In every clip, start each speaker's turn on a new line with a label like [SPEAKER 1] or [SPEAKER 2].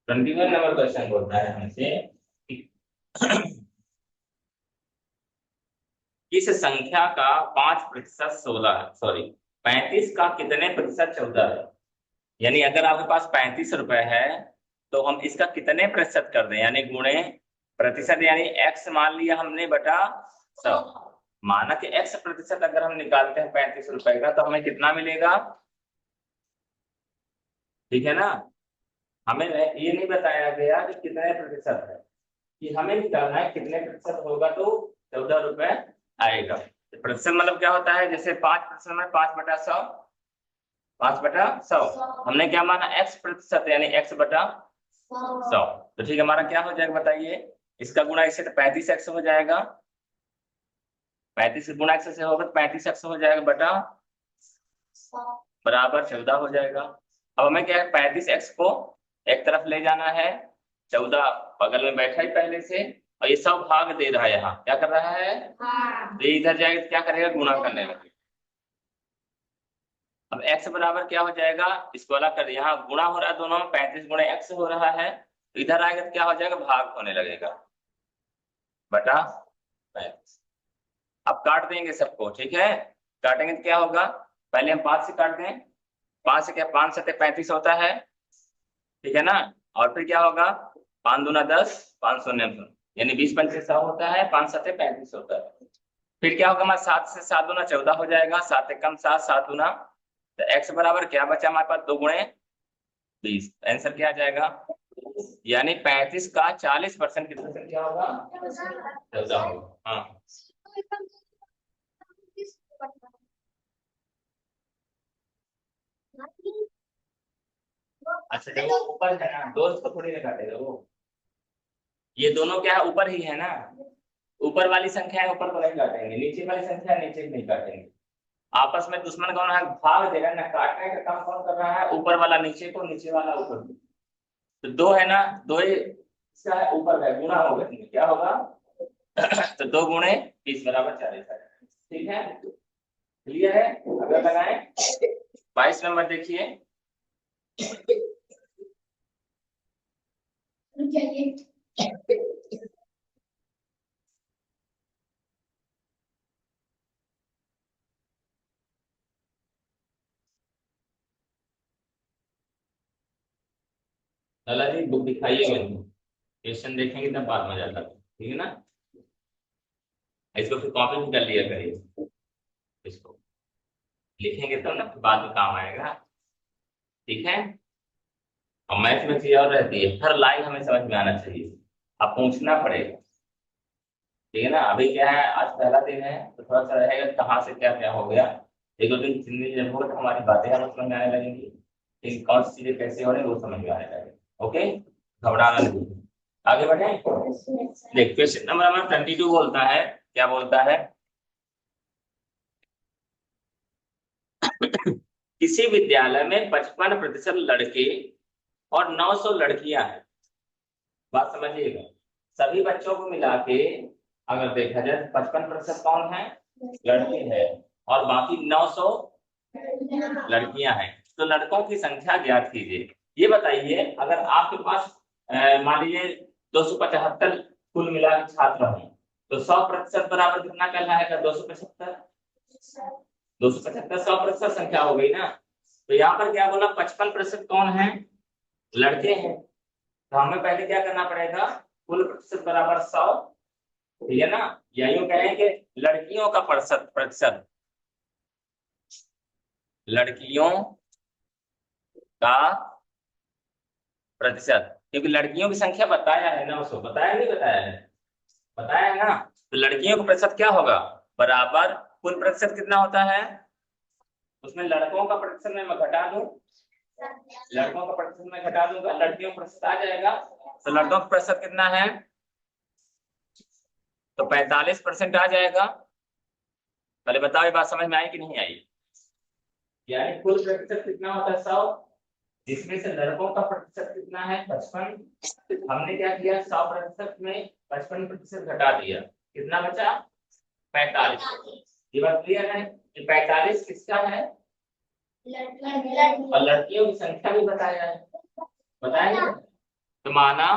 [SPEAKER 1] 21 number question बोलता है हमसे कि किस संख्या का 5% 16 है, सॉरी 35 का कितने प्रतिशत 14 है। यानी अगर आपके पास 35 रुपए है तो हम इसका कितने प्रतिशत कर दें, यानी गुणे प्रतिशत, यानी एक्स मान लिया हमने बटा 100। माना कि एक्स प्रतिशत अगर हम निकालते हैं 35 रुपए का तो हमें कितना मिलेगा, ठीक है ना। हमें ये नहीं बताया गया कि कितने प्रतिशत है, कि हमें निकालना है कितने प्रतिशत होगा तो 14 रुपए आएगा। तो प्रतिशत मतलब क्या होता है, जैसे 5% में 5/100, 5/100 हमने क्या माना, एक्स प्रतिशत यानी एक्स बटा 100। तो ठीक है, हमारा क्या हो जाएगा बताइए, इसका गुणा इससे तो 35x हो जाएगा, 35 गुणा x से होगा तो 35x हो जाएगा बटा बराबर 14 हो जाएगा। अब हमें क्या है, 35x को एक तरफ ले जाना है, 14 बगल में बैठा ही पहले से, और ये सब भाग दे रहा है, यहाँ क्या कर रहा है, तो ये इधर जाएगा तो क्या करेगा, गुणा करने लगेगा। अब x बराबर क्या हो जाएगा, इसको अलग कर दिया, यहाँ गुणा हो रहा है दोनों में, 35 गुणे x हो रहा है, तो इधर आएगा तो क्या हो जाएगा, भाग होने लगेगा बटा 35। अब काट देंगे सबको, ठीक है, काटेंगे तो क्या होगा, पहले हम 5 से काट दें, 5 से क्या, 5×7 = 35 होता है, ठीक है ना। और फिर क्या होगा, 5×2 = 10, 5×0 यानी 20×5 = 100 होता है, 5×7 = 35 होता है। फिर क्या होगा, हमारा 7 से 7×2 = 14 हो जाएगा, 7 × 7 7×, तो x बराबर क्या बचा हमारे पास, 2×20, आंसर क्या आ जाएगा, यानी 35 का 40% कितना संख्या होगा, 14 होगा। हाँ अच्छा, जब वो ऊपर है ना, दोस्त को थोड़ी ना काटेगा वो, ये दोनों क्या है, ऊपर ही है ना, ऊपर वाली संख्या है, ऊपर को नहीं काटेंगे, नीचे वाली संख्या है, नीचे को नहीं काटेंगे। आपस में दुश्मन कौन है, भाग देगा ना, काटने का काम कौन कर रहा है, ऊपर वाला नीचे को, नीचे वाला ऊपर को। तो दो है ना, दो ही इसका है, ऊपर का गुना होगा, क्या होगा तो 2×20 = 40 है, ठीक है, क्लियर है। अगर लगाएं 22 नंबर देखिए, लाला जी बुक दिखाइए मेरे को, क्वेश्चन देखेंगे तब बात में जाता है, ठीक है ना। इसको फिर कॉपी भी कर लिया करिए, इसको लिखेंगे तब ना, फिर बाद में काम आएगा, ठीक है। और मैथ में चीज और रहती है, हर लाइन हमें समझ में आना चाहिए, अब पूछना पड़ेगा, ठीक है ना। अभी क्या है, आज पहला दिन है तो थोड़ा सा रहेगा कहाँ से क्या क्या हो गया, एक दो दिन जिंदगी जब होगा तो हमारी बातें हमें समझ में आने लगेंगी, लेकिन कौन सी चीजें कैसे हो रही है वो समझ में आने लगेगा, ओके, घबराना नहीं। आगे बढ़े, देख क्वेश्चन नंबर हमारा 22 बोलता है, क्या बोलता है, किसी विद्यालय में 55% लड़के और 900 लड़कियां हैं, बात समझिएगा, सभी बच्चों को मिला के अगर देखा जाए 55% कौन है, लड़के हैं, और बाकी 900 लड़कियां हैं, तो लड़कों की संख्या ज्ञात कीजिए। ये बताइए, अगर आपके पास मान लीजिए 275 कुल मिला के छात्र हैं, तो 100% बराबर कितना कहलाएगा, 275, 275 100% संख्या हो गई ना। तो यहाँ पर क्या बोला, 55% कौन है, लड़के हैं, तो हमें पहले क्या करना पड़ेगा, कुल प्रतिशत बराबर 100, ठीक है ना, या यूं कहें कि लड़कियों का प्रतिशत प्रतिशत, लड़कियों का प्रतिशत, क्योंकि लड़कियों की संख्या बताया है ना, उसको बताया नहीं, बताया है, बताया है ना। तो लड़कियों का प्रतिशत क्या होगा, बराबर कुल प्रतिशत कितना होता है, उसमें लड़कों का प्रतिशत मैं घटा दूं, लड़कों का प्रतिशत मैं घटा दूंगा, लड़कियों का प्रतिशत आ जाएगा, तो लड़कों का प्रतिशत कितना है, तो 45% आ जाएगा। पहले बताओ ये बात समझ में आई कि नहीं आई, यानी कुल प्रतिशत कितना होता है 100, जिसमें से लड़कों का प्रतिशत कितना है 55, हमने क्या किया 100% में 55% घटा दिया, कितना बचा 45। ये बात क्लियर है कि 45 किसका है, और लड़कियों की संख्या भी बताया है, बताया है? तो माना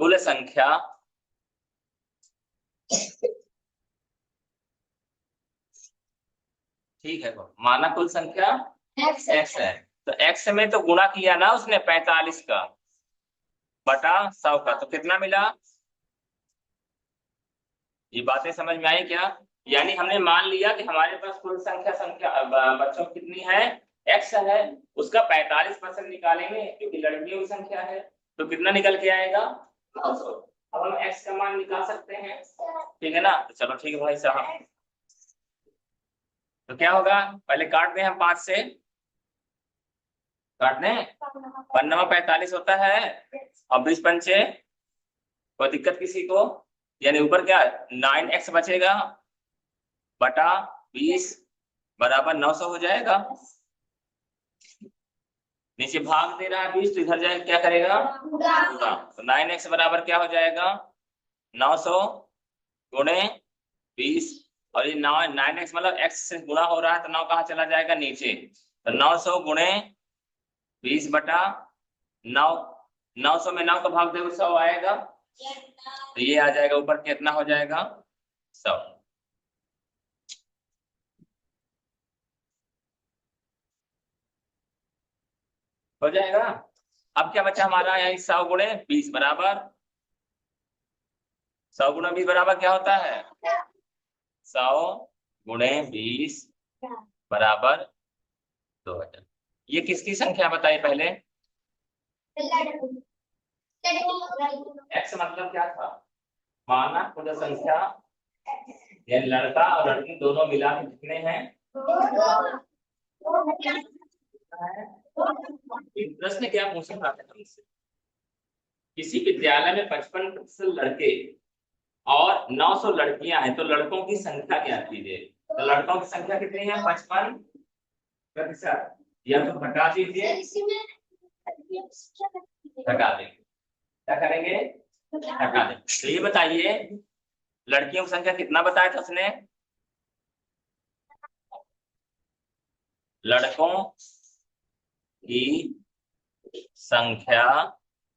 [SPEAKER 1] कुल संख्या ठीक है, माना कुल संख्या एक्स है, तो एक्स में तो गुणा किया ना उसने 45 का बटा 100 का, तो कितना मिला? ये बातें समझ में आई क्या? यानी हमने मान लिया कि हमारे पास कुल संख्या संख्या बच्चों की कितनी है, एक्स है, उसका 45% निकालेंगे क्योंकि लड़कियों की संख्या है, तो कितना निकल के आएगा? 900। अब हम एक्स का मान निकाल सकते हैं, ठीक है ना? तो चलो ठीक है भाई साहब, तो क्या होगा, पहले काट दें हम 5 से, काट दें, 5 45 होता है, और 20 पंचे, कोई दिक्कत किसी को? यानी ऊपर क्या 9x बचेगा बटा 20 बराबर 900 हो जाएगा। नीचे भाग दे रहा है 20, तो इधर जाए क्या करेगा? गुणा। तो 9x बराबर क्या हो जाएगा? 900 गुणे 20, और ये 9x मतलब x से गुणा हो रहा है, तो 9 कहाँ चला जाएगा? नीचे। तो 900 गुणे 20 बटा 9, 900 में 9 का भाग दे 100 आएगा, तो ये आ जाएगा ऊपर, कितना हो जाएगा? 100। हो जाएगा। अब क्या बचा हमारा, यही 100 गुणे 20 बराबर, 100 गुणे 20 बराबर क्या होता है? 100 गुणे 20 बराबर 2000। ये किसकी संख्या बताई पहले? एक्स मतलब क्या था? माना कुल संख्या, यानी लड़का और लड़की दोनों मिला के कितने हैं? प्रश्न क्या पूछ रहा था हमसे? किसी विद्यालय में 55% लड़के और 900 लड़कियां हैं, तो लड़कों की संख्या क्या कीजिए? तो लड़कों की संख्या कितनी है? 55%, या तो घटा दीजिए, घटा देंगे, क्या करेंगे? घटा देंगे। तो ये बताइए लड़कियों की संख्या कितना बताया था उसने? लड़कों की संख्या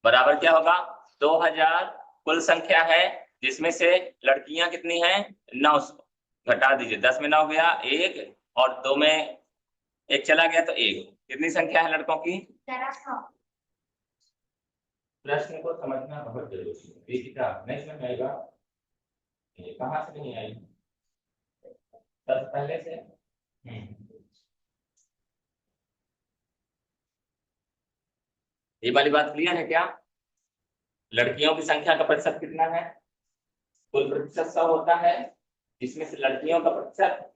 [SPEAKER 1] बराबर क्या होगा? 2000 कुल संख्या है, जिसमें से लड़कियां कितनी हैं? 900, घटा दीजिए, 10 में 9 गया 1, और 2 में 1 चला गया तो 1, कितनी संख्या है लड़कों की? प्रश्न को समझना बहुत जरूरी है, ये किताब नहीं समझ आएगा, ये कहाँ से नहीं आई, बस पहले से। ये वाली बात क्लियर है क्या? लड़कियों की संख्या का प्रतिशत कितना है? कुल प्रतिशत 100 होता है, इसमें से लड़कियों का प्रतिशत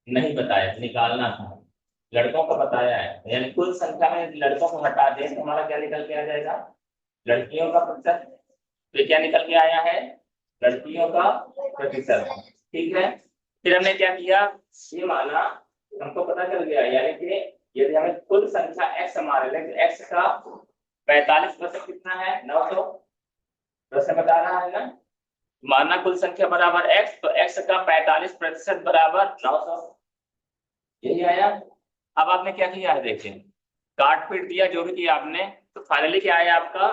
[SPEAKER 1] नहीं बताया, निकालना था, लड़कों का बताया है, यानी कुल संख्या में लड़कों को हटा दें तो हमारा क्या निकल के आ जाएगा? लड़कियों का प्रतिशत। तो क्या निकल के आया है? लड़कियों का प्रतिशत, ठीक है। फिर हमने क्या किया, ये माना, हमको पता चल गया, यानी कि यदि हमें कुल संख्या x मान लें, तो x का 45% कितना है? 900, प्रश्न बता रहा है ना। माना कुल संख्या बराबर x, तो x का 45% बराबर 900, यही आया। अब आपने क्या किया है देखिए, काट पीट दिया जो भी किया आपने, तो फाइनली क्या आया आपका?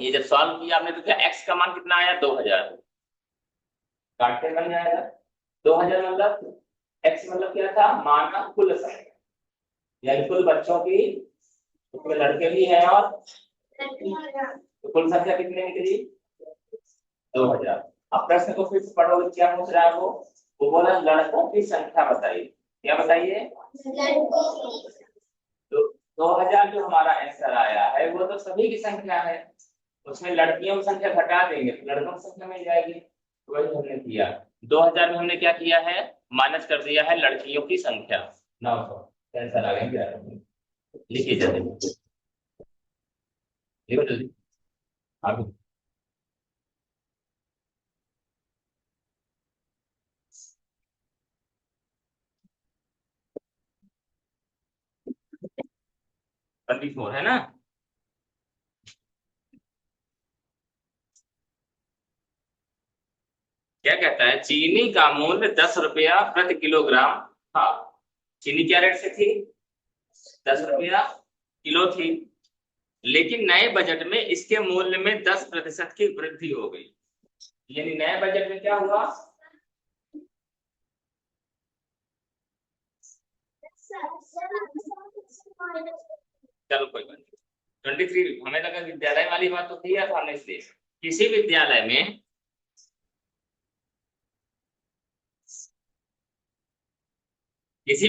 [SPEAKER 1] ये जब सॉल्व किया आपने तो क्या x का मान कितना आया? 2000, काटते बन जाएगा 2000, मतलब x मतलब क्या था? माना कुल संख्या, यानी कुल बच्चों की, उसमें लड़के भी हैं, और तो कुल संख्या कितनी निकली? 2000। अब प्रश्न को फिर से पढ़ो, क्या पूछ रहा है वो बोला लड़कों की संख्या बताइए, क्या बताइए? तो 2000 जो हमारा आंसर आया है वो तो सभी की संख्या है, उसमें लड़कियों की संख्या घटा देंगे तो लड़कों की संख्या मिल जाएगी, तो वही हमने किया। 2000 में हमने क्या किया है? माइनस कर दिया है लड़कियों की संख्या 900, आंसर आ गया। लिखिए जल्दी, लिखो जल्दी आप। ट्वेंटी फोर है ना? क्या कहता है, चीनी का मूल्य 10 रुपया प्रति किलोग्राम था, चीनी क्या रेट से थी? 10 रुपया किलो थी। लेकिन नए बजट में इसके मूल्य में 10% की वृद्धि हो गई। यानी नए बजट में क्या हुआ? चलो कोई बात नहीं। 23 हमें लगा विद्यालय वाली बात तो थी या हमने, इसलिए किसी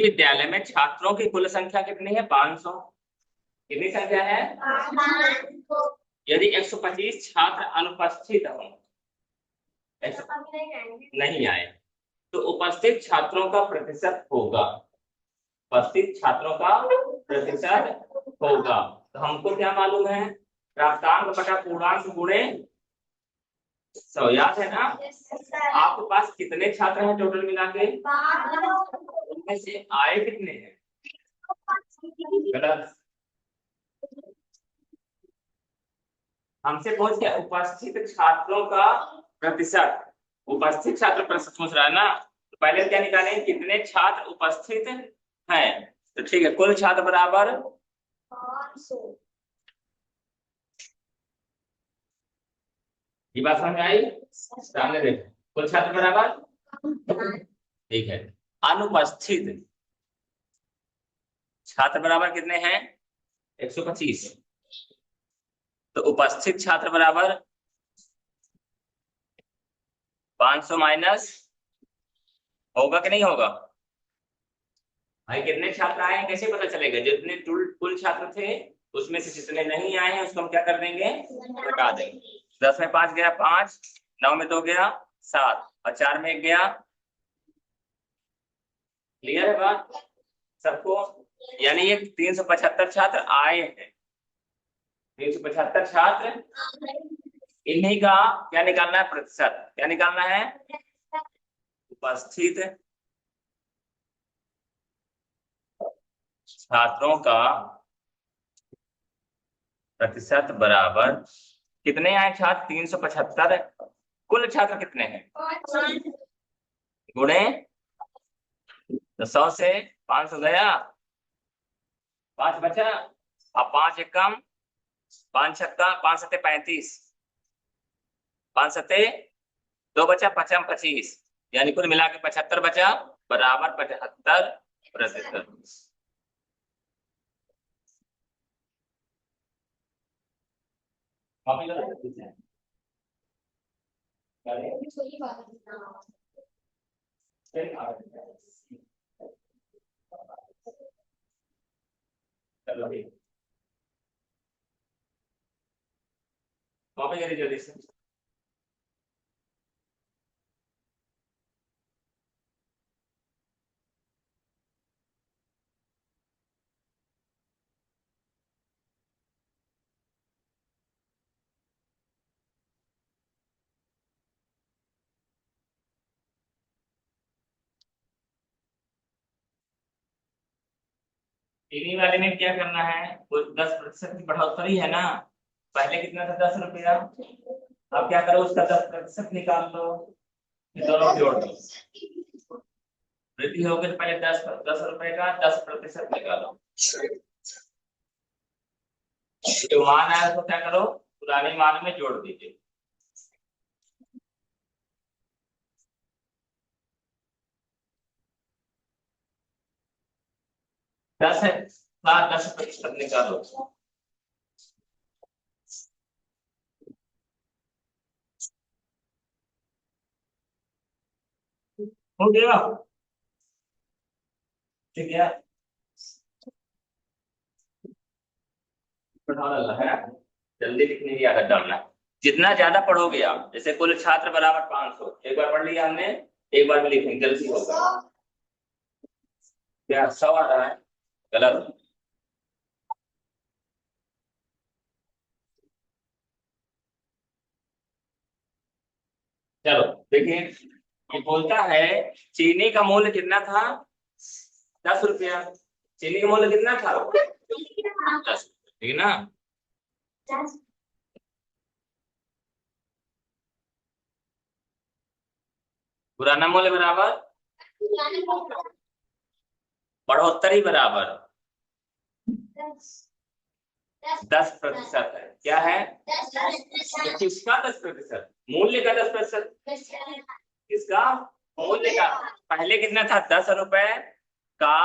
[SPEAKER 1] विद्यालय में छात्रों की कुल संख्या कितनी है? 500। कितनी संख्या है? यदि 125 छात्र अनुपस्थित हो, नहीं आए, तो उपस्थित छात्रों का प्रतिशत होगा, उपस्थित छात्रों का प्रतिशत होगा। तो हमको क्या मालूम है? प्राप्तांक बटा पूर्णांक गुणे 100, याद है ना? आपके पास कितने छात्र हैं टोटल मिला के? उनमें से आए कितने हैं? गलत। हमसे पूछ के उपस्थित छात्रों का प्रतिशत, उपस्थित छात्र प्रतिशत पूछ रहा है ना, तो पहले क्या निकालेंगे? कितने छात्र उपस्थित हैं। तो ठीक है, कुल छात्र बराबर 500। ये बात समझ में आई? सामने देखो, कुल छात्र बराबर, ठीक है, अनुपस्थित छात्र बराबर कितने हैं? 125। तो उपस्थित छात्र बराबर 500 माइनस, होगा कि नहीं होगा? भाई कितने छात्र आए हैं कैसे पता चलेगा? जितने कुल छात्र थे उसमें से जितने नहीं आए हैं उसको हम क्या कर देंगे? घटा देंगे। 10 में 5 गया 5, 9 में 2 गया 7, और 4 में 1 गया। क्लियर है बात सबको? यानी ये 375 छात्र आए हैं, 375 छात्र, इन्हीं का क्या निकालना है? प्रतिशत। क्या निकालना है? उपस्थित छात्रों का प्रतिशत बराबर, कितने आए छात्र? 375। कुल छात्र कितने हैं? गुणे, तो 100 से 500 गया, 5 बचा, अब 5 एक कम, 5 छक्का, 5 सत्ते 35, 5 सत्ते 2 बचा, 5 25, यानी कुल मिला के 75 बचा, बराबर 75%। कॉपी करो। चलो ठीक, कॉपी करिए जल्दी से। चीनी वाले में क्या करना है? वो 10% की बढ़ोतरी है ना, पहले कितना था? 10 रुपया। अब क्या करो, उसका 10% निकाल लो, ये दोनों जोड़ दो, वृद्धि हो गई। पहले 10 रुपए का 10% निकालो, जो मान आया उसको क्या करो? पुराने मान में जोड़ दीजिए। 10 है, 10% निकालो। हो गया? ठीक है, बढ़ा है, जल्दी लिखने की आदत डालना है। जितना ज्यादा पढ़ोगे आप, जैसे कुल छात्र बराबर 500, एक बार पढ़ लिया हमने, एक बार में लिखेंगे गलती होगा। क्या 100 आ रहा है? गलत। चलो देखिए, ये बोलता है चीनी का मूल्य कितना था? 10 रुपया। चीनी का मूल्य कितना था? 10, ठीक है ना? पुराना मूल्य बराबर बढ़ोतरी बराबर 10% है। क्या है? तो किसका 10%? मूल्य का 10%। किसका? मूल्य का। पहले कितना था? 10 रुपए का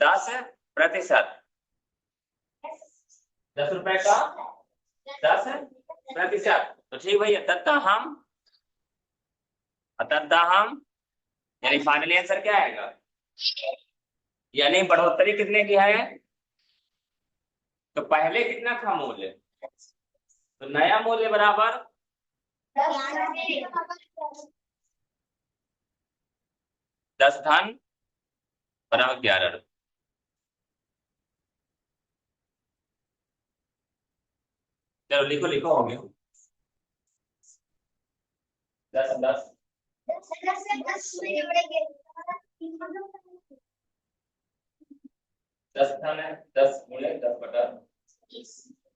[SPEAKER 1] 10%। 10 रुपए का 10%। तो ठीक भैया, तद्दाहम यानी फाइनल आंसर क्या आएगा? यानी बढ़ोतरी कितने की है? तो पहले कितना था मूल्य? तो नया मूल्य बराबर 10 धन बराबर 11। चलो लिखो लिखो, हो गया। 10 10 10 धन है, 10 गुणे 10 बटा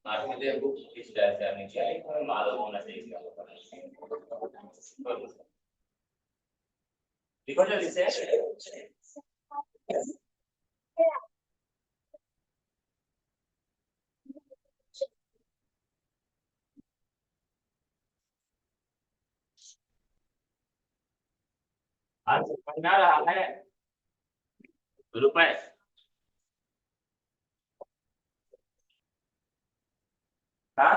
[SPEAKER 1] 8 में देखो इस तरह से आने चाहिए, हमें मालूम होना चाहिए क्या होता है। लिखो जल्दी से। आज बना रहा है रुपए। हाँ,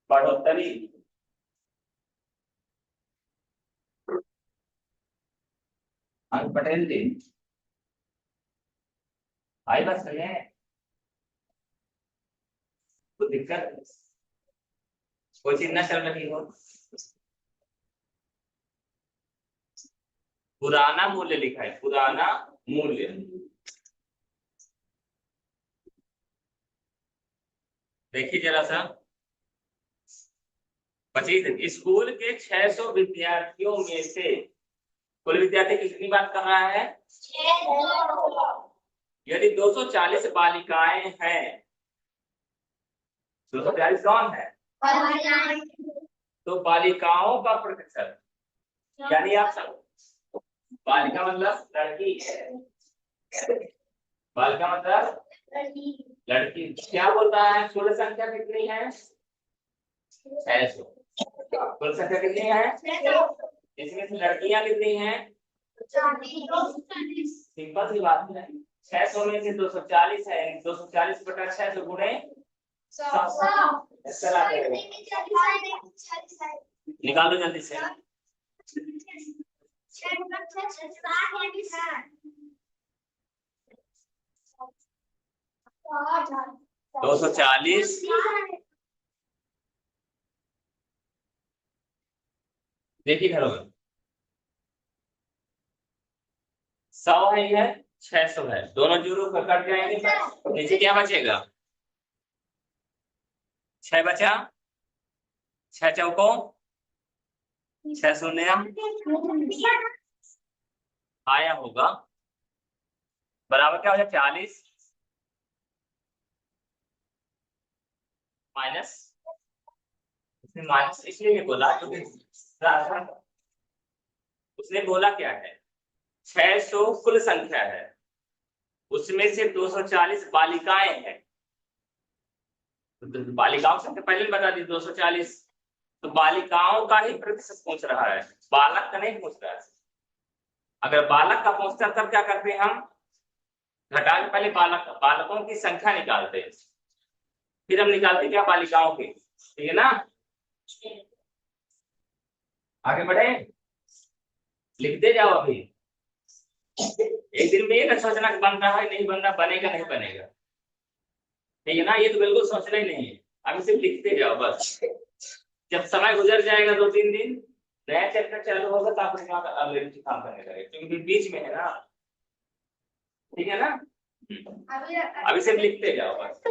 [SPEAKER 1] बढ़ोतरी अंक पटेल जी आई बात सही है। कोई दिक्कत, कोई चीज न चल रही हो? पुराना मूल्य लिखा है, पुराना मूल्य। देखिए जरा सा, 25 स्कूल के 600 विद्यार्थियों में से कुल विद्यार्थी कितनी बात कर रहा है? यदि 240 बालिकाएं हैं, 240 कौन है? तो बालिकाओं का प्रतिशत, यानी आप सब, बालिका मतलब लड़की है, बालिका मतलब लड़की। क्या बोलता है? कुल संख्या कितनी है? 600। कुल संख्या कितनी है? इसमें से लड़कियां कितनी हैं? सिंपल सी बात है। 600 में से 240 है, 240 बटा 600 गुणे 100। निकाल दो जल्दी से। 240 देखिए घरों में 100 है, ये 600 है, दोनों जीरो कट जाएंगे, नीचे क्या बचेगा? 6 बचा, 6 चौकों 6 शून्य आया होगा, बराबर क्या हो जाए? 40 माइनस, उसने माइनस इसलिए नहीं बोला क्योंकि उसने बोला क्या है? 600 कुल संख्या है, उसमें से 240 बालिकाएं हैं। तो बालिकाओं की संख्या पहले बता दी 240, तो बालिकाओं का ही प्रतिशत पूछ रहा है, बालक का नहीं पूछ रहा है। अगर बालक का पूछता तब क्या करते हैं हम? घटा के पहले बालकों की संख्या निकालते हैं, फिर हम निकालते क्या? बालिकाओं की। ठीक है ना? आगे बढ़े, लिखते जाओ। अभी एक दिन में ये ना सोचना कि बन रहा है नहीं बन रहा, बनेगा नहीं बनेगा, ठीक है ना? ये तो बिल्कुल सोचना ही नहीं है, अभी सिर्फ लिखते जाओ बस। जब समय गुजर जाएगा 2-3 दिन, नया चैप्टर चालू होगा तो आप दिमाग अगले काम करने लगे, क्योंकि बीच में है ना, ठीक है ना? अभी सिर्फ लिखते जाओ बस।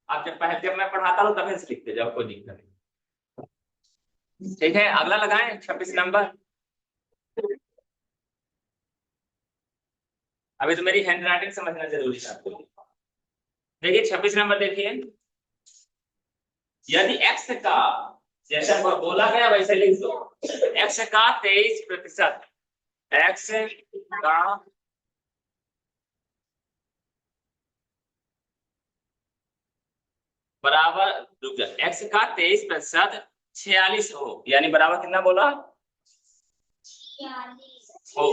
[SPEAKER 1] आप जब मैं पढ़ाता हूँ तभी से लिखते जाओ, कोई दिक्कत नहीं। ठीक है, अगला लगाएं 26 नंबर। अभी तो मेरी हैंड राइटिंग समझना जरूरी है आपको। देखिए 26 नंबर देखिए, यदि एक्स का, जैसा बोला गया वैसे लिख दो, एक्स का 23%, एक्स का बराबर, रुक जा, x का 23% 46 हो, यानी बराबर कितना बोला? हो।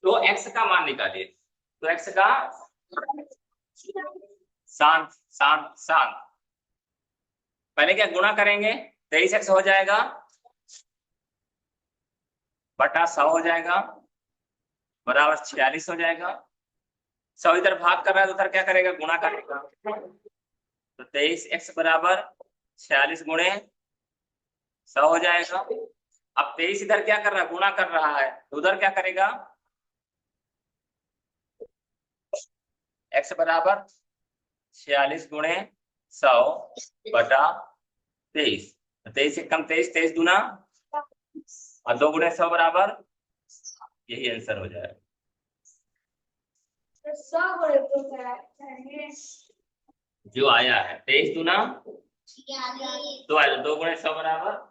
[SPEAKER 1] तो x का मान निकालिए। तो x का शांत शांत शांत, पहले क्या गुणा करेंगे, 23x हो जाएगा बटा 100 हो जाएगा बराबर 46 हो जाएगा। 100 इधर भाग कर रहा है तो उधर क्या करेगा, गुणा करेगा। तो 23x बराबर 46 गुणे 100 हो जाएगा। अब 23 इधर क्या कर रहा है, गुणा कर रहा है, तो उधर क्या करेगा, x बराबर 46 गुणे 100 बटा 23। 23 से कम 23, 23 दूना और 2 गुणे 100 बराबर, यही आंसर हो जाएगा। जो आया है 23 दूना तो आया, 2 गुणे 100 बराबर।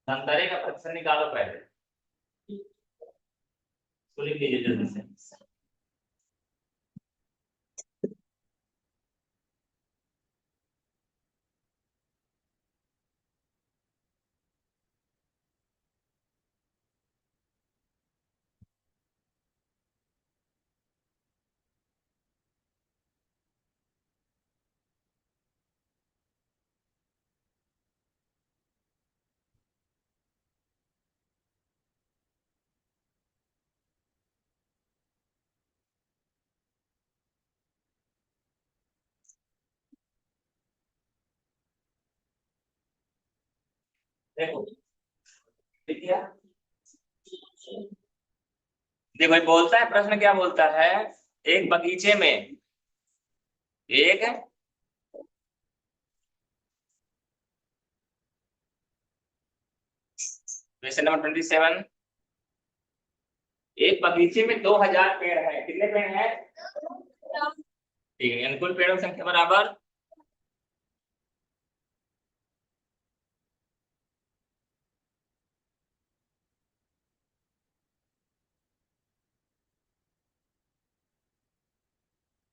[SPEAKER 1] संतरे का प्रतिशत निकालो पहले, तो लिख लीजिए जल्दी से। देखो देखिए, देखो ये बोलता है, प्रश्न क्या बोलता है, एक बगीचे में एक, क्वेश्चन नंबर 27, एक बगीचे में 2000 पेड़ है, कितने पेड़ हैं, ठीक है, अनुकूल पेड़ों की संख्या बराबर,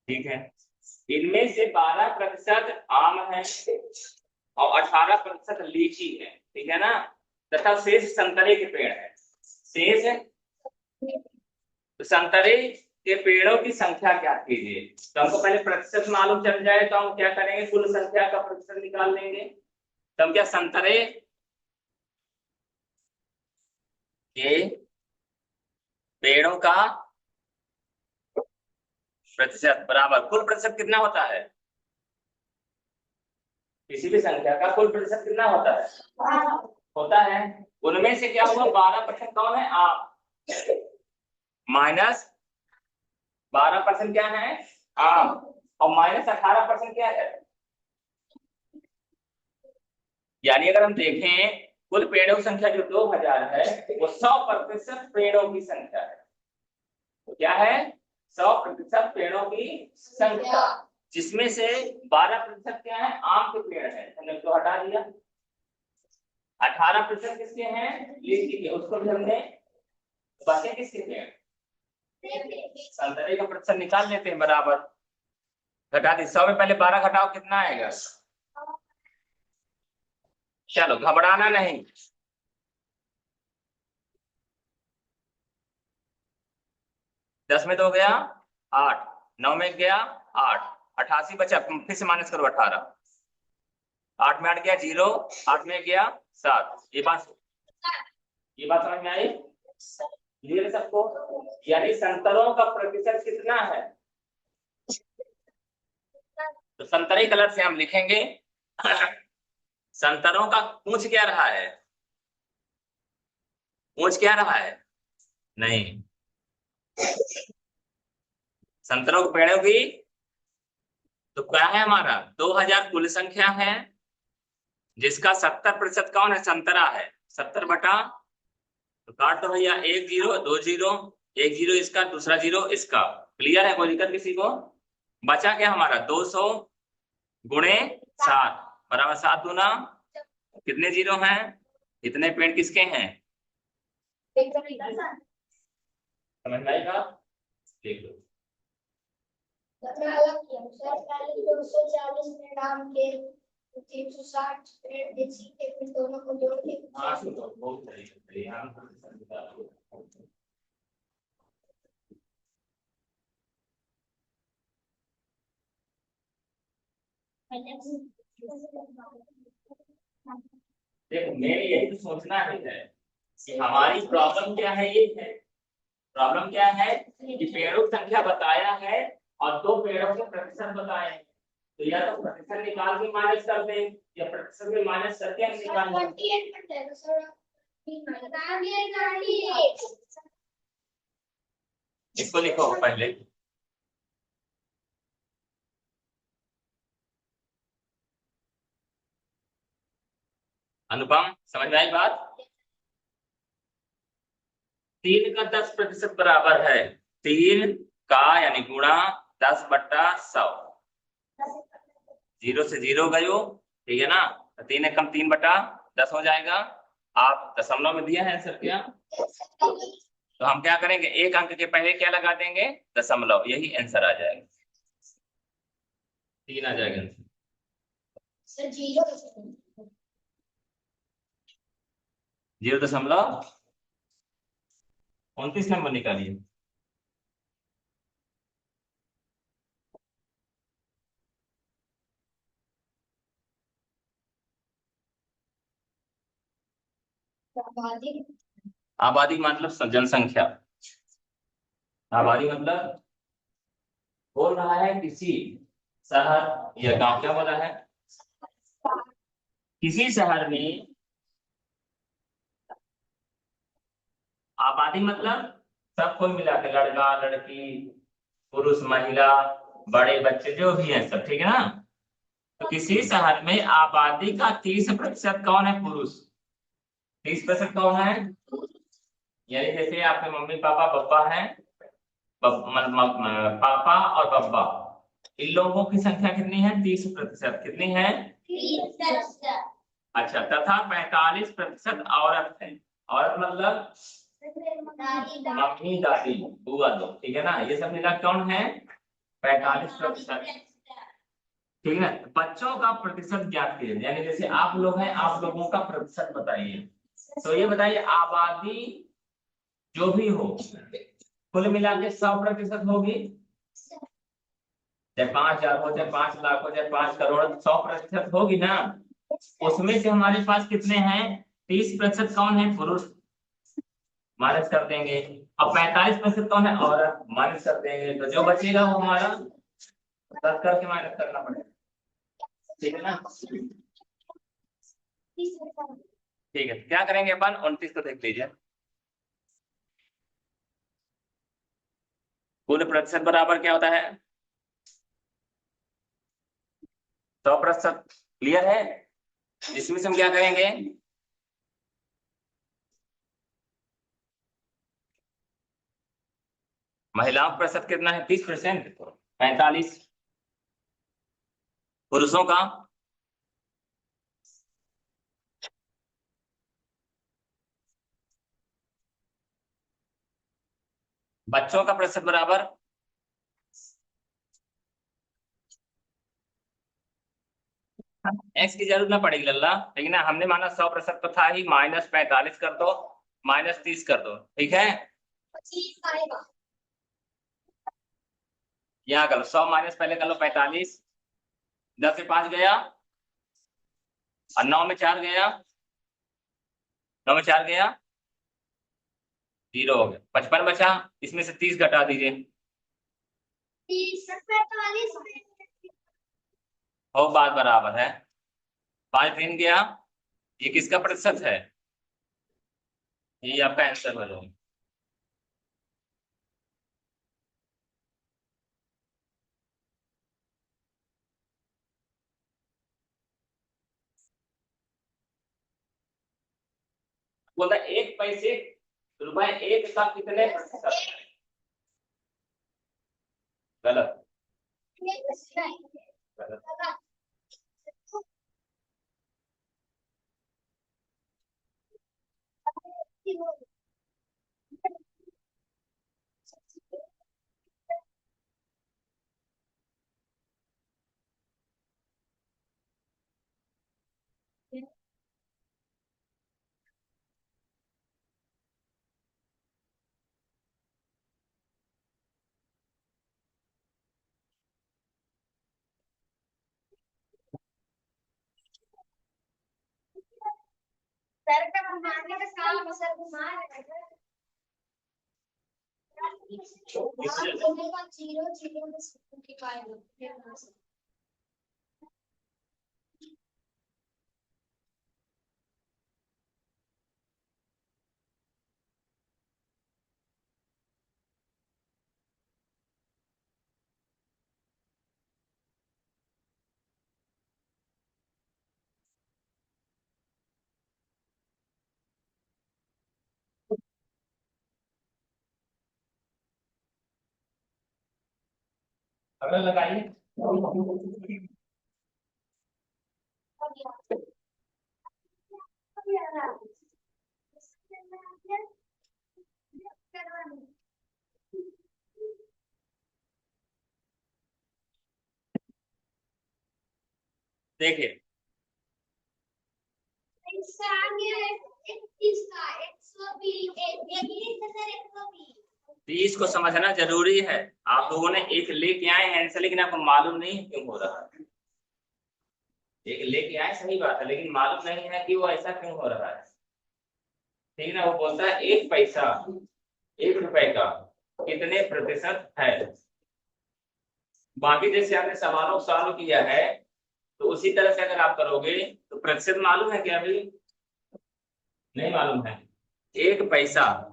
[SPEAKER 1] ठीक है, इनमें से 12% आम है और 18% लीची है, ठीक है ना, तथा शेष संतरे के पेड़ है, शेष तो संतरे के पेड़ों की संख्या क्या कीजिए। तो हमको पहले प्रतिशत मालूम चल जाए तो हम क्या करेंगे, कुल संख्या का प्रतिशत निकाल लेंगे। तो हम क्या, संतरे के पेड़ों का प्रतिशत बराबर, कुल प्रतिशत कितना होता है, किसी भी संख्या का कुल प्रतिशत कितना होता है, होता है, उनमें से क्या हुआ, 12% कौन है, आम, माइनस 12% क्या है, आम, और माइनस 18% क्या है, यानी अगर हम देखें कुल पेड़ों की संख्या जो 2000 है वो 100% पेड़ों की संख्या है, तो क्या है, 100% पेड़ों की संख्या, जिसमें से 12% क्या है, आम के पेड़ है, हमने तो हटा दिया, 18% किसके हैं, लीची के, उसको भी हमने, बचे किसके पेड़, संतरे का प्रतिशत निकाल लेते हैं बराबर, घटा दी, 100 में पहले 12 घटाओ कितना आएगा, चलो घबराना नहीं, 10 में 2 गया 8, 9 में गया 8, 88 बचा, फिर से माइनस करो 18, 8 में 8 गया 0, 8 में गया 7, ये बात समझ में आई, क्लियर सबको, यानी संतरों का प्रतिशत कितना है, तो संतरे कलर से हम लिखेंगे, संतरों का पूछ क्या रहा है, पूछ क्या रहा है, नहीं, संतरों के पेड़ों की, तो क्या है हमारा 2000 कुल संख्या है, जिसका 70% कौन है, संतरा है। 70 बटा, तो काट दो भैया, 1 0 2 0, 1 0 इसका, दूसरा 0 इसका। क्लियर है, कोई दिक्कत किसी को? बचा क्या हमारा 200 गुणे 7 बराबर 7 दूना कितने 0 हैं, इतने पेड़ किसके हैं, समझ में आएगा? देख लो।
[SPEAKER 2] अलग किया सर, पहले 240 में डाल के 360 पेड़ देसी के, फिर दोनों को जोड़ के
[SPEAKER 1] हाँ सुनो, बहुत सही है, देखो मेरे यही तो सोचना ही है कि हमारी प्रॉब्लम क्या है, ये है प्रॉब्लम क्या है कि पेड़ों की संख्या बताया है और 2 पेड़ों के प्रतिशत बताए हैं, तो या तो प्रतिशत निकाल के माइनस कर दे, या प्रतिशत में माइनस करके हम निकाल दें।
[SPEAKER 2] 28% सर, बता दिया 28।
[SPEAKER 1] इसको लिखो पहले, अनुपम समझ में आई बात? 3 का 10% बराबर है 3 का यानी गुणा 10 बट्टा 100, 0 से 0 गयो, ठीक है ना, तो 3 एकम 3 बटा 10 हो जाएगा। आप दशमलव में दिया है आंसर क्या, तो हम क्या करेंगे, एक अंक के पहले क्या लगा देंगे, दशमलव, यही आंसर आ जाएगा, 3 आ जाएगा आंसर।
[SPEAKER 2] सर 0
[SPEAKER 1] 0.29 नंबर निकालिए। आबादी मतलब जनसंख्या, आबादी मतलब बोल रहा है किसी शहर या गांव, क्या बोल रहा है, किसी शहर में आबादी मतलब सब कोई मिला के, लड़का लड़की पुरुष महिला बड़े बच्चे जो भी हैं सब, ठीक है ना। तो किसी शहर में आबादी का 30% कौन है, पुरुष, 30% कौन है, यानी जैसे आपके मम्मी पापा बब्बा है, पापा और बब्बा, इन लोगों की संख्या कितनी है, 30%, कितनी है,
[SPEAKER 2] 30%।
[SPEAKER 1] अच्छा, तथा 45% औरत है, औरत मतलब मम्मी दादी बुआ लोग, ठीक है ना, ये सब मिला कौन है, 45%, ठीक है ना। बच्चों का प्रतिशत ज्ञात कीजिए, यानी जैसे आप लोग हैं, आप लोगों का प्रतिशत बताइए, तो ये बताइए आबादी जो भी हो कुल मिला के 100% होगी, चाहे 5,000 हो, चाहे 5 लाख हो, चाहे 5 करोड़, 100% होगी ना। उसमें से हमारे पास कितने हैं, 30% कौन है, पुरुष, माइनस कर देंगे, अब 45% कौन है, औरत, माइनस कर देंगे, तो जो बचेगा वो हमारा 10 करके माइनस करना पड़ेगा, ठीक है ना। ठीक है, क्या करेंगे अपन, 29 को देख लीजिए, कुल प्रतिशत बराबर क्या होता है, 100%, क्लियर है। इसमें से हम क्या करेंगे, महिलाओं का प्रतिशत कितना है, 30%, 45, पुरुषों का, बच्चों का प्रतिशत बराबर, एक्स की जरूरत ना पड़ेगी लल्ला, ठीक है ना, हमने माना 100% तो था ही, -45 कर दो, -30 कर दो, ठीक है।
[SPEAKER 2] 25 आएगा,
[SPEAKER 1] यहाँ कर लो 100 माइनस पहले कर लो 45, 10 से 5 गया और 9 में 4 गया, 9 में 4 गया, 0 हो गया, 55 बचा, इसमें से 30 घटा दीजिए,
[SPEAKER 2] 30 45
[SPEAKER 1] हो बात बराबर है, 5 3 गया, ये किसका प्रतिशत है, ये आपका आंसर हो जाएगा। बोलता है 1 पैसे रुपए 1 का कितने प्रतिशत है? गलत। गलत।
[SPEAKER 2] सर का घुमाने का काम सर घुमा रहे हैं। 0 में सिंपलीफाई होते हैं।
[SPEAKER 1] अगला लगाइए। देखिए
[SPEAKER 2] इसका आगे 31 का 120
[SPEAKER 1] 30 को समझना जरूरी है। आप लोगों ने एक लेके आए हैं आंसर, लेकिन आपको मालूम नहीं है क्यों हो रहा है। एक लेके आए सही बात है, लेकिन मालूम नहीं है कि वो ऐसा क्यों हो रहा है। ठीक ना, वो बोलता है 1 पैसा 1 रुपए का कितने प्रतिशत है। बाकी जैसे आपने सवालों किया है तो उसी तरह से अगर आप करोगे तो प्रतिशत मालूम है क्या? अभी नहीं मालूम है। 1 पैसा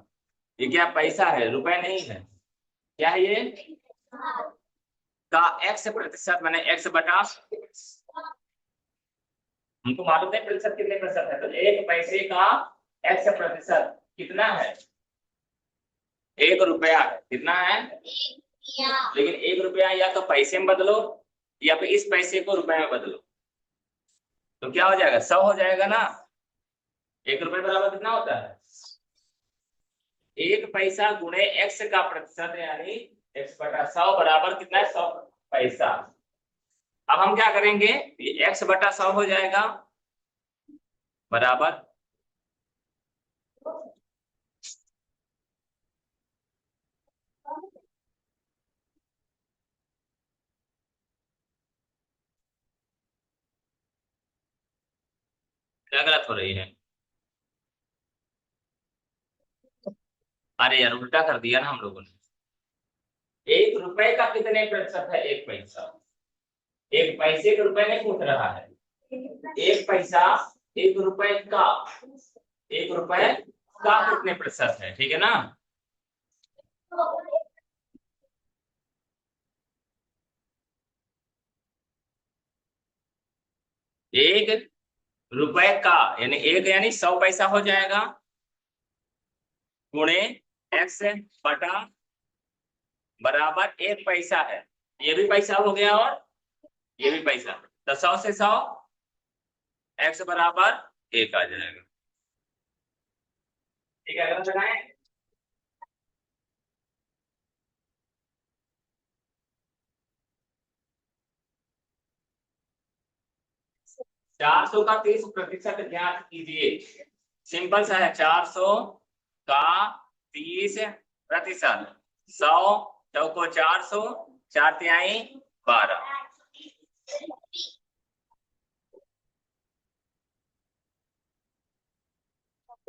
[SPEAKER 1] ये क्या पैसा है, रुपए नहीं है। क्या है ये? का x प्रतिशत माने x बटा, हमको मालूम है प्रतिशत कितने प्रतिशत है, तो 1 पैसे का x प्रतिशत कितना है? 1 रुपया है। कितना है? लेकिन 1 रुपया या तो पैसे में बदलो या फिर इस पैसे को रुपए में बदलो, तो क्या हो जाएगा? 100 हो जाएगा ना। 1 रुपये बराबर कितना होता है? 1 पैसा गुणे x का प्रतिशत यानी x बटा 100 बराबर कितना है? 100 पैसा। अब हम क्या करेंगे, ये x बटा 100 हो जाएगा बराबर क्या गलत हो रही है? अरे यार उल्टा कर दिया ना हम लोगों ने। 1 रुपए का कितने प्रतिशत है? 1 पैसा। 1 पैसे के रुपए नहीं पूछ रहा है। 1 पैसा 1 रुपए का, 1 रुपए का कितने प्रतिशत है, ठीक है ना। 1 रुपए का यानी 1 यानी 100 पैसा हो जाएगा गुणे x बटा बराबर 1 पैसा है। ये भी पैसा हो गया और ये भी पैसा, तो 100 से 100 x बराबर 1 आ जाएगा। ठीक है, अगर लगाएं 400 का 30% ज्ञात कीजिए। सिंपल सा है, 400 का 30%, 100 चौको 400, 4 तिहाई 12।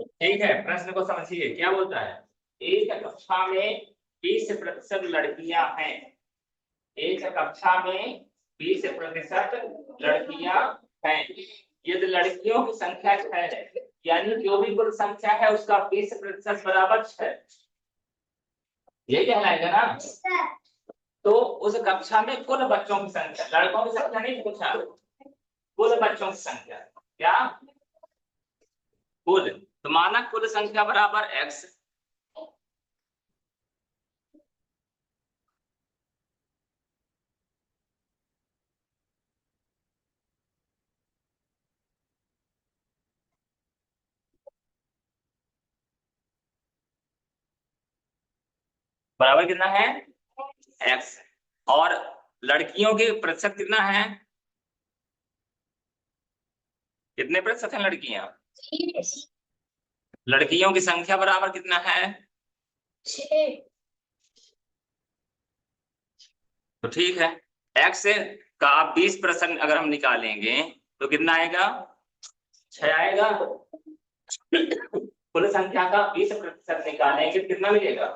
[SPEAKER 1] ठीक है, प्रश्न को समझिए क्या बोलता है। एक कक्षा में 20% लड़कियां हैं। एक कक्षा में 20% लड़कियां हैं। यदि लड़कियों की संख्या 6 है, यानी जो भी कुल संख्या है उसका 20% बराबर 6, ये कहलाएगा ना। तो उस कक्षा में कुल बच्चों की संख्या, लड़कों की संख्या नहीं पूछा, कुल बच्चों की संख्या क्या? कुल। तो माना कुल संख्या बराबर x, बराबर कितना है x, और लड़कियों के प्रतिशत कितना है, कितने प्रतिशत है लड़कियां, लड़कियों की संख्या बराबर कितना है
[SPEAKER 2] 6।
[SPEAKER 1] तो ठीक है, x का 20% अगर हम निकालेंगे तो कितना आएगा 6 आएगा। कुल संख्या का 20% निकालेंगे तो कितना मिलेगा,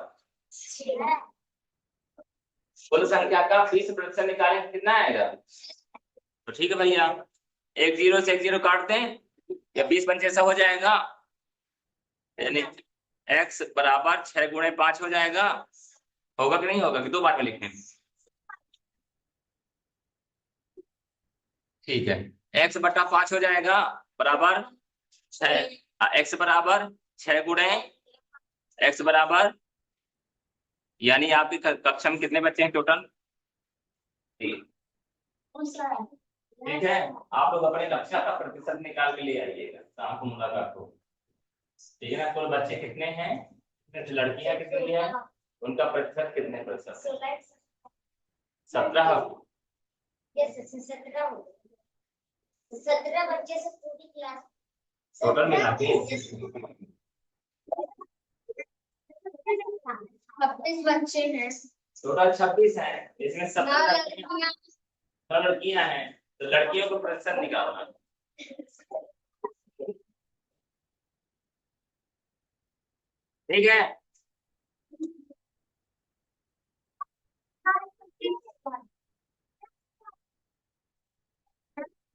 [SPEAKER 1] कुल संख्या का 20% निकालेंगे तो कितना आएगा। तो ठीक है भैया, एक जीरो से एक जीरो काट दें या 20 पंचे ऐसा हो जाएगा, यानी x बराबर 6 गुणे 5 हो जाएगा। होगा कि नहीं होगा, कि दो बार में लिखें। ठीक है, x बटा 5 हो जाएगा बराबर 6, x बराबर 6 गुणे x बराबर, यानी आपकी कक्षा में कितने बच्चे हैं टोटल, ठीक है। आप लोग अपने कक्षा का प्रतिशत निकाल के ले आइएगा, शाम को मुलाकात हो, ठीक है ना। कुल बच्चे कितने हैं, लड़कियां कितनी हैं, उनका प्रतिशत कितने प्रतिशत, 17।
[SPEAKER 2] 17 बच्चे से पूरी क्लास
[SPEAKER 1] टोटल मिला के
[SPEAKER 2] 26 बच्चे हैं,
[SPEAKER 1] टोटल 26 है, इसमें
[SPEAKER 2] 9 लड़कियां,
[SPEAKER 1] लड़कियां हैं, तो लड़कियों को प्रतिशत निकालना। ठीक है।